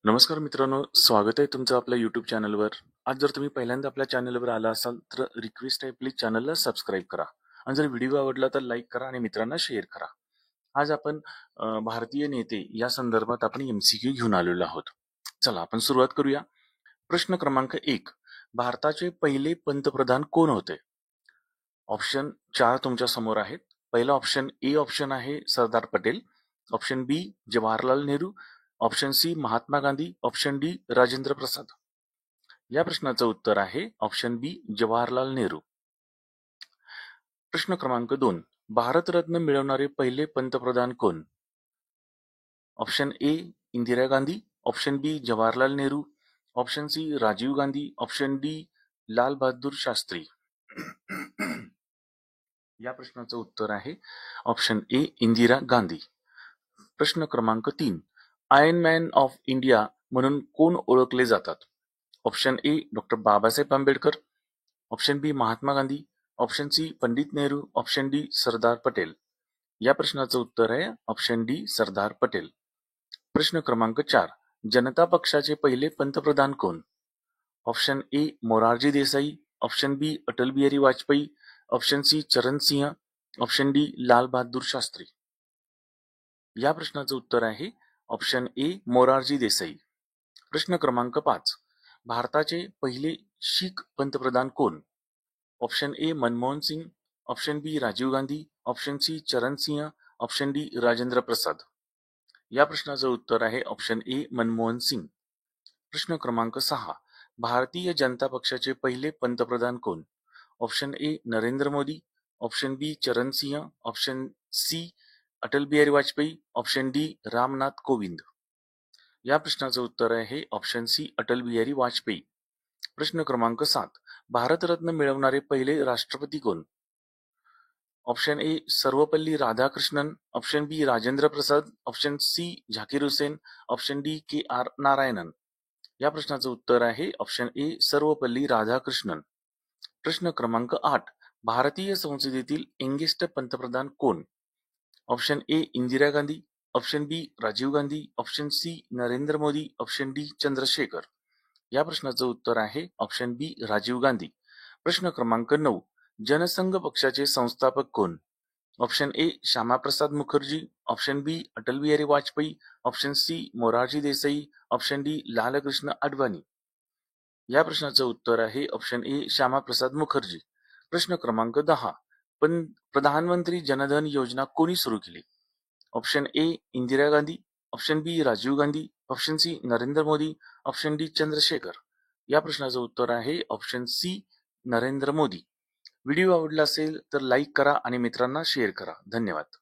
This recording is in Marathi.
नमस्कार मित्रांनो, स्वागत आहे तुमचं आपल्या YouTube चॅनलवर. आज जर तुम्ही पहिल्यांदा आपल्या चॅनलवर आला असाल तर रिक्वेस्ट आहे, प्लीज चॅनलला सबस्क्राईब करा आणि जर व्हिडिओ आवडला तर लाईक करा आणि मित्रांना शेअर करा. आज आपण भारतीय नेते या संदर्भात आपण MCQ घेऊन आलेलो आहोत. चला आपण सुरुवात करूया. प्रश्न क्रमांक 1. भारताचे पहिले पंतप्रधान कोण होते? ऑप्शन 4 तुमच्या समोर आहेत. पहिला ऑप्शन ए ऑप्शन आहे Sardar Patel. Option B Jawaharlal Nehru. Option C Mahatma Gandhi. Option D Rajendra Prasad. या प्रश्नाचं उत्तर आहे ऑप्शन बी जवाहरलाल नेहरू. प्रश्न क्रमांक 2. भारतरत्न मिळवणारे पहिले पंतप्रधान कोण? Option A Indira Gandhi. Option B Jawaharlal Nehru. Option C Rajiv Gandhi. Option D Lal Bahadur Shastri. या प्रश्नाचं उत्तर आहे ऑप्शन ए इंदिरा गांधी. प्रश्न क्रमांक 3. आयर्न मॅन ऑफ इंडिया म्हणून कोण ओळखले जातात? Option A doctor Babasaheb Ambedkar. Option B Mahatma Gandhi. Option C Pandit Nehru. Option D Sardar Patel. या प्रश्नाचं उत्तर आहे ऑप्शन डी सरदार पटेल. प्रश्न क्रमांक 4. जनता पक्षाचे पहिले पंतप्रधान कोण? Option A Morarji Desai. Option B Atal Bihari Vajpayee. Option C Charan Singh. Option D Lal Bahadur Shastri. या प्रश्नाचं उत्तर आहे ऑप्शन ए मोरारजी देसाई. प्रश्न क्रमांक 5. भारताचे पहिले शीख पंतप्रधान कोण? Option A Manmohan Singh. Option B Rajiv Gandhi. Option C Charan Singh. Option D Rajendra Prasad. या प्रश्नाचं उत्तर आहे ऑप्शन ए मनमोहन सिंग. प्रश्न क्रमांक 6. भारतीय जनता पक्षाचे पहिले पंतप्रधान कोण? Option A Narendra Modi. Option B Charan Singh. Option C Atal Bihari Vajpayee. Option D Ramnath Kovind. या प्रश्नाचं उत्तर आहे ऑप्शन सी अटल बिहारी वाजपेयी. प्रश्न क्रमांक 7. भारतरत्न मिळवणारे पहिले राष्ट्रपती कोण? Option A Sarvepalli Radhakrishnan. Option B Rajendra Prasad. Option C Zakir Hussain. Option D KR Narayanan. या प्रश्नाचं उत्तर आहे ऑप्शन ए सर्वपल्ली राधाकृष्णन. प्रश्न क्रमांक 8. भारतीय संसदेतील यंगेस्ट पंतप्रधान कोण? Option A Indira Gandhi. Option B Rajiv Gandhi. Option C Narendra Modi. Option D Chandrashekhar. या प्रश्नाचं उत्तर आहे ऑप्शन बी राजीव गांधी. प्रश्न क्रमांक 9. जनसंघ पक्षाचे संस्थापक कोण? Option A Shyama Prasad Mukherjee. Option B Atal Bihari Vajpayee. Option C Morarji Desai. Option D Lal Krishna Advani. या प्रश्नाचं उत्तर आहे ऑप्शन ए श्यामाप्रसाद मुखर्जी. प्रश्न क्रमांक 10. प्रधानमंत्री जनधन योजना कोणी सुरू केली? Option A Indira Gandhi. Option B Rajiv Gandhi. Option C Narendra Modi. Option D Chandrashekhar. या प्रश्नाचं उत्तर आहे option C Narendra Modi. Video आवडला असेल तर लाईक करा आणि मित्रांना शेअर करा. धन्यवाद.